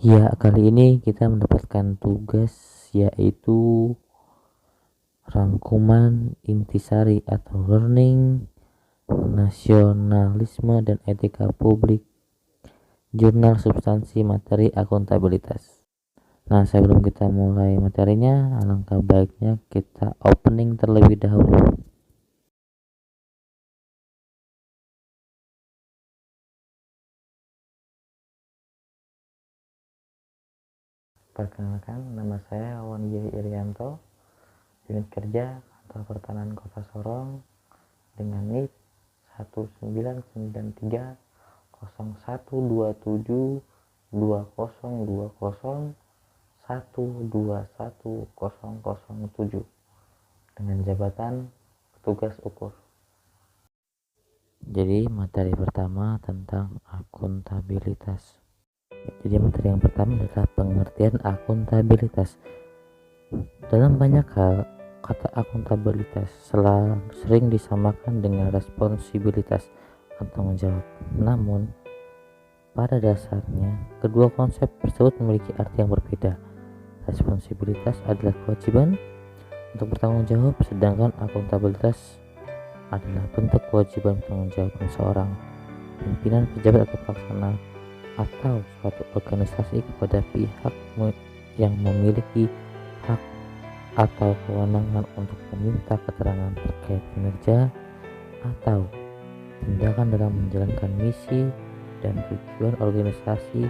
Ya, kali ini kita mendapatkan tugas yaitu rangkuman intisari atau learning, nasionalisme dan etika publik, jurnal substansi materi akuntabilitas. Nah, sebelum kita mulai materinya, alangkah baiknya kita opening terlebih dahulu. Perkenalkan, nama saya Wawan Irianto, unit kerja Kantor Pertanahan Kota Sorong dengan NIP 199301272020121007 dengan jabatan petugas ukur. Jadi materi pertama tentang akuntabilitas. Jadi materi yang pertama adalah pengertian akuntabilitas. Dalam banyak hal, kata akuntabilitas sering disamakan dengan responsibilitas atau tanggung jawab. Namun, pada dasarnya, kedua konsep tersebut memiliki arti yang berbeda. Responsibilitas adalah kewajiban untuk bertanggung jawab, sedangkan akuntabilitas adalah bentuk kewajiban bertanggung jawab seorang pimpinan, pejabat atau pelaksana atau suatu organisasi kepada pihak yang memiliki hak atau kewenangan untuk meminta keterangan terkait kinerja atau tindakan dalam menjalankan misi dan tujuan organisasi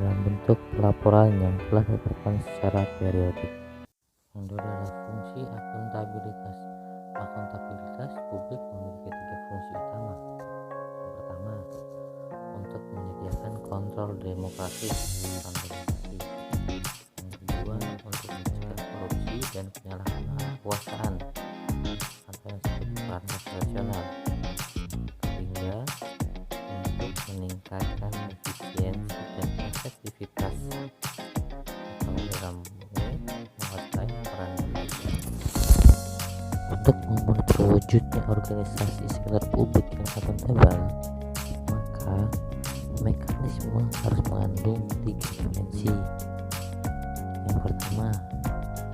dalam bentuk laporan yang telah ditetapkan secara periodik. Yang kedua adalah fungsi akuntabilitas. Akuntabilitas publik memiliki 3 fungsi utama. Yang pertama, untuk menyediakan kontrol demokrasi dan organisasi. Yang kedua, untuk mencegah korupsi dan penyalahgunaan kekuasaan atau yang disebut peran operasional. Ketiga, untuk meningkatkan efisiensi dan efektivitas atau dalam menguasai peran untuk memenuhi terwujudnya organisasi sektor publik yang akuntabel, maka mekanisme harus mengandung 3 dimensi. Yang pertama,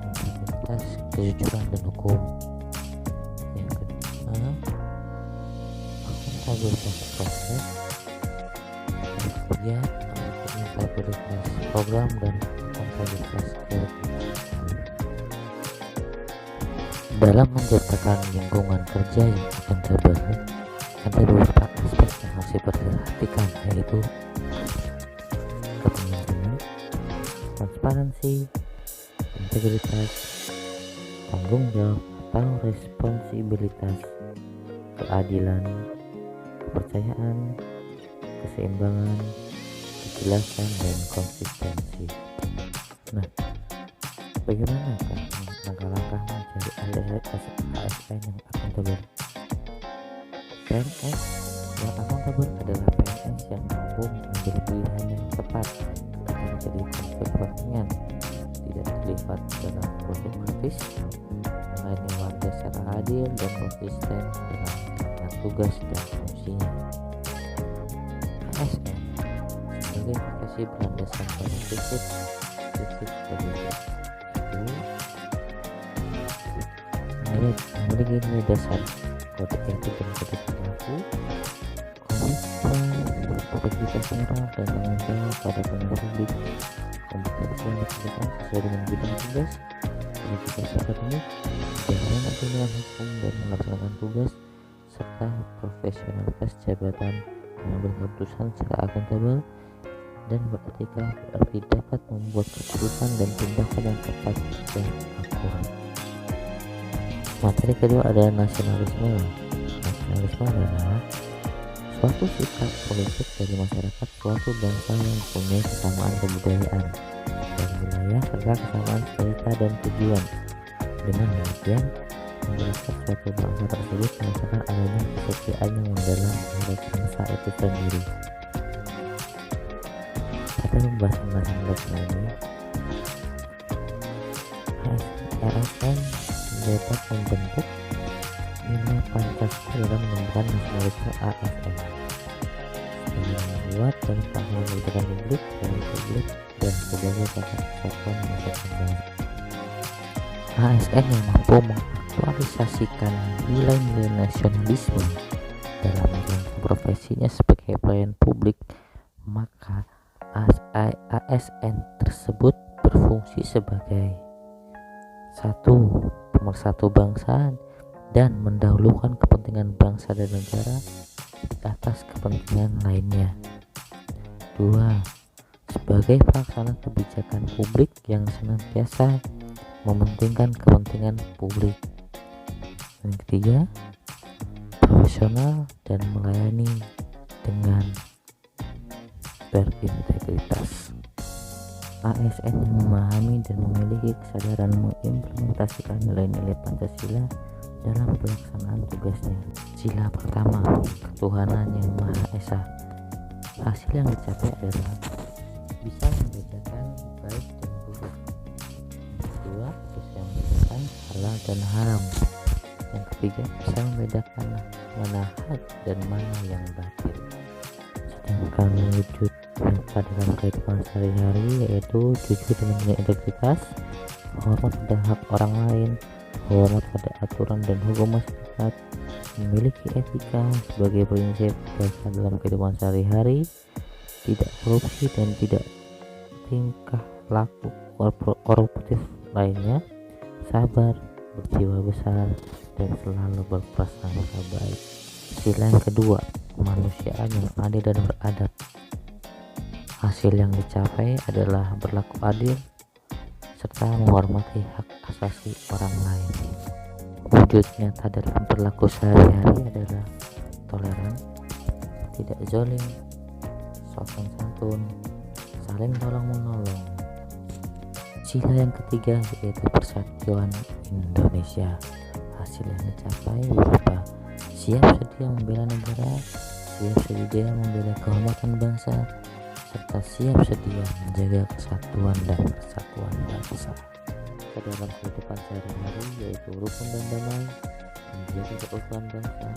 integritas, kejujuran dan hukum. Yang kedua, akuntabilitas proses. Yang ketiga, akuntabilitas program dan akuntabilitas kreatif. Dalam menciptakan lingkungan kerja yang akuntabel, ada beberapa aspek yang harus diperhatikan, yaitu kepemimpinan, transparansi, integritas, tanggung jawab atau responsibilitas, keadilan, kepercayaan, keseimbangan, kejelasan, dan konsistensi. Nah, bagaimanakah langkah-langkah mencari ASN yang akuntabel? PNS yang akuntabel adalah PNS yang mampu menjadi pilihan yang tepat, tidak menjadi konflik kepentingan, tidak terlibat dalam proses praktis, melayani warga secara adil dan konsisten dalam melakukan tugas dan fungsinya. ASN sebagai profesi berlandaskan pada prinsip memiliki nilai dasar, kode etik dan kode perilaku, komitmen, integritas moral dan tanggung jawab pada pelayanan publik, kompetensi yang diperlukan sesuai dengan bidang tugas, kualifikasi akademik, keahlian dengan hukum dan melaksanakan tugas, serta profesionalitas jabatan mengambil keputusan secara akuntabel dan beretika, berarti dapat membuat keputusan dan tindakan yang tepat dan akurat. Materi kedua adalah nasionalisme. Nasionalisme adalah suatu sikap politik dari masyarakat suatu bangsa yang mempunyai kesamaan kebudayaan dan wilayah serta kesamaan cerita dan tujuan. Dengan demikian, menjelaskan suatu bangsa tersebut merasakan adanya kesetiaan yang mendalam terhadap bangsa itu sendiri. Pada pembahasan nasionalisme ini, ASN dapat membentuk nilai Pancasila dalam menemukan nasionalisme ASN dengan membuat dan pelaksanaan kebijakan publik dan dan sebagai kakak kesatuan masyarakat bangsa. ASN yang mampu mengaktualisasikan nilai-nilai nasionalisme dalam menjalankan profesinya sebagai pelayan publik, maka ASN tersebut berfungsi sebagai satu, pemersatu bangsa dan mendahulukan kepentingan bangsa dan negara di atas kepentingan lainnya. 2. Sebagai pelaksana kebijakan publik yang senantiasa mementingkan kepentingan publik. Yang ketiga, profesional dan melayani dengan berintegritas. ASN yang memahami dan memiliki kesadaran mengimplementasikan nilai-nilai Pancasila dalam pelaksanaan tugasnya. Sila pertama, ketuhanan yang Maha Esa. Hasil yang dicapai adalah bisa membedakan baik dan buruk. Yang kedua, bisa membedakan halal dan haram. Yang ketiga, bisa membedakan mana hak dan mana yang batil. Sedangkan wujud nyata dalam kehidupan sehari-hari yaitu jujur dengan nilai integritas, hormat pada hak orang lain, hormat pada aturan dan hukum masyarakat, memiliki etika sebagai prinsip dasar dalam kehidupan sehari-hari, tidak korupsi dan tidak tingkah laku koruptif lainnya, sabar, berjiwa besar, dan selalu berprasangka baik. Sila yang kedua, kemanusiaan yang adil dan beradab. Hasil yang dicapai adalah berlaku adil serta menghormati hak asasi orang lain. Wujud nyata dalam perilaku sehari-hari adalah toleran, tidak zalim, sopan santun, saling tolong-menolong. Sila yang ketiga yaitu persatuan Indonesia. Hasil yang dicapai berupa siap sedia membela negara, siap sedia membela kehormatan bangsa, serta siap sedia menjaga kesatuan dan persatuan bangsa. Dalam kehidupan sehari-hari yaitu rukun dan damai, menjaga keutuhan bangsa,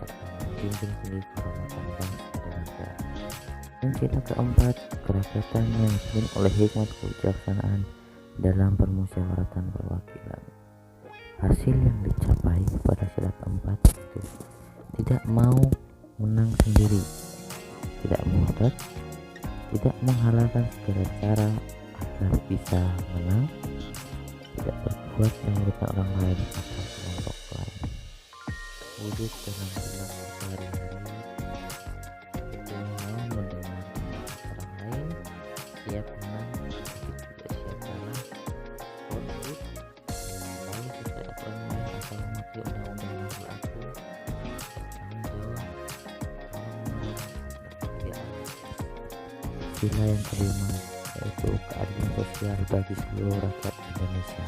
serta menjunjung tinggi kehormatan bangsa dan negara. Dan sila keempat, kerakyatan yang dipimpin oleh hikmat kebijaksanaan dalam permusyawaratan perwakilan. Hasil yang dicapai pada sila keempat itu tidak mau menang sendiri, tidak ngotot, tidak menghalalkan segala cara agar bisa menang, tidak berbuat yang merugikan orang lain atau kelompok lain. Wujud dalam perilaku sehari-hari itu mau mendengar orang lain, siap menang tapi tidak siap kalah, koruptif, selalu sesuai aturan main atau mematuhi undang-undang yang berlaku, bertanggung jawab, Sila yang kelima yaitu keadilan sosial bagi seluruh rakyat Indonesia.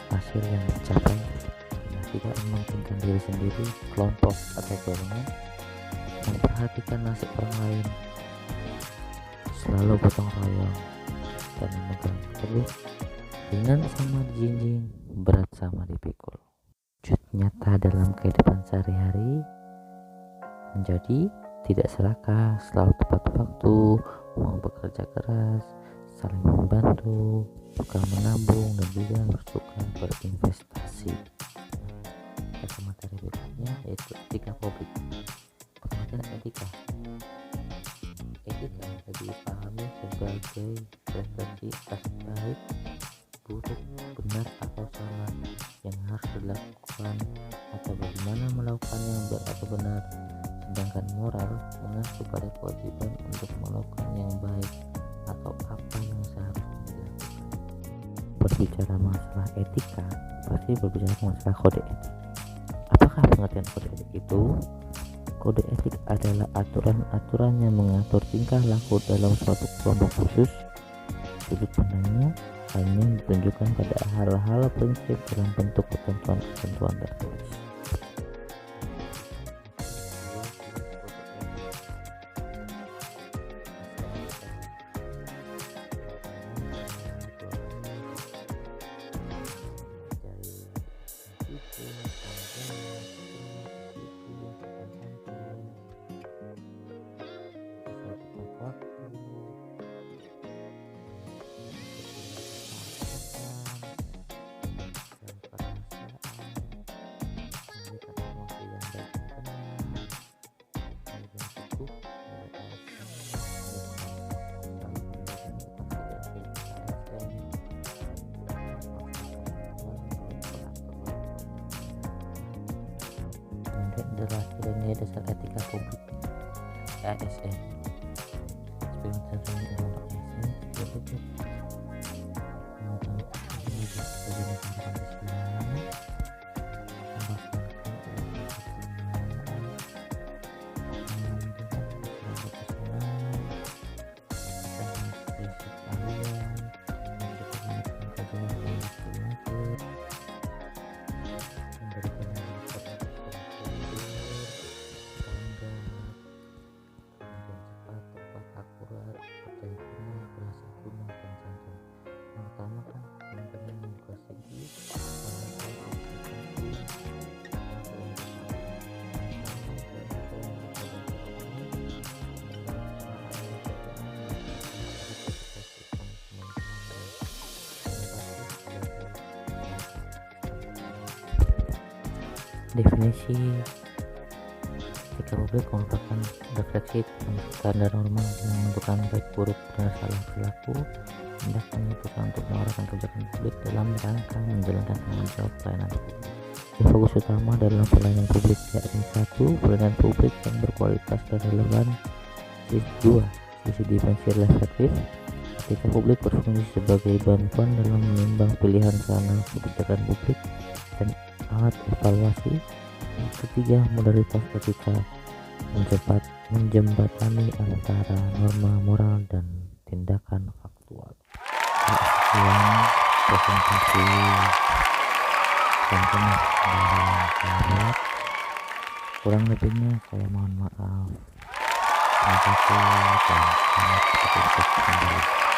Hasil yang dicapai adalah tidak mementingkan diri sendiri, kelompok atau golongan, memperhatikan nasib orang lain, selalu gotong royong, dan memegang teguh, ringan sama dijinjing, berat sama dipikul. Wujud nyata dalam kehidupan sehari-hari menjadi tidak serakah, selalu tepat waktu, mau bekerja keras, saling membantu, suka menabung, dan juga suka berinvestasi. Pada materi berikutnya yaitu etika publik. Pengertian etika. Etika bisa dipahami sebagai refleksi atas baik, buruk, benar atau salah yang harus dilakukan atau bagaimana melakukannya yang benar atau benar. Sedangkan moral mengacu pada kewajiban untuk melakukan yang baik atau apa yang seharusnya dilakukan. Berbicara masalah etika, pasti berbicara masalah kode etik. Apakah pengertian kode etik itu? Kode etik adalah aturan-aturan yang mengatur tingkah laku dalam suatu kelompok khusus. Sudut pandangnya hanya ditunjukkan pada hal-hal prinsip dalam bentuk ketentuan-ketentuan tertulis. moderasi dan nilai dasar etika publik ASN. Eksperimen transformasi ASN sebagai definisi etika publik merupakan refleksi tentang standar norma yang menentukan baik buruk dan salah perilaku tindak dan keputusan untuk mengarahkan kebijakan publik dalam rangka menjalankan tanggung jawab pelayanan publik. Fokus utama dalam pelayanan publik yakni 1. Pelayanan publik yang berkualitas dan relevan. 2. Sisi dimensi reflektif. Etika publik berfungsi sebagai bantuan dalam menimbang pilihan sarana kebijakan publik dan alat evaluasi. Yang ketiga, modalitas etika menjembatani antara norma moral dan tindakan faktual. Sekian presentasi contohnya dari kurang lebihnya saya mohon maaf. Terima kasih dan selamat bertugas kembali.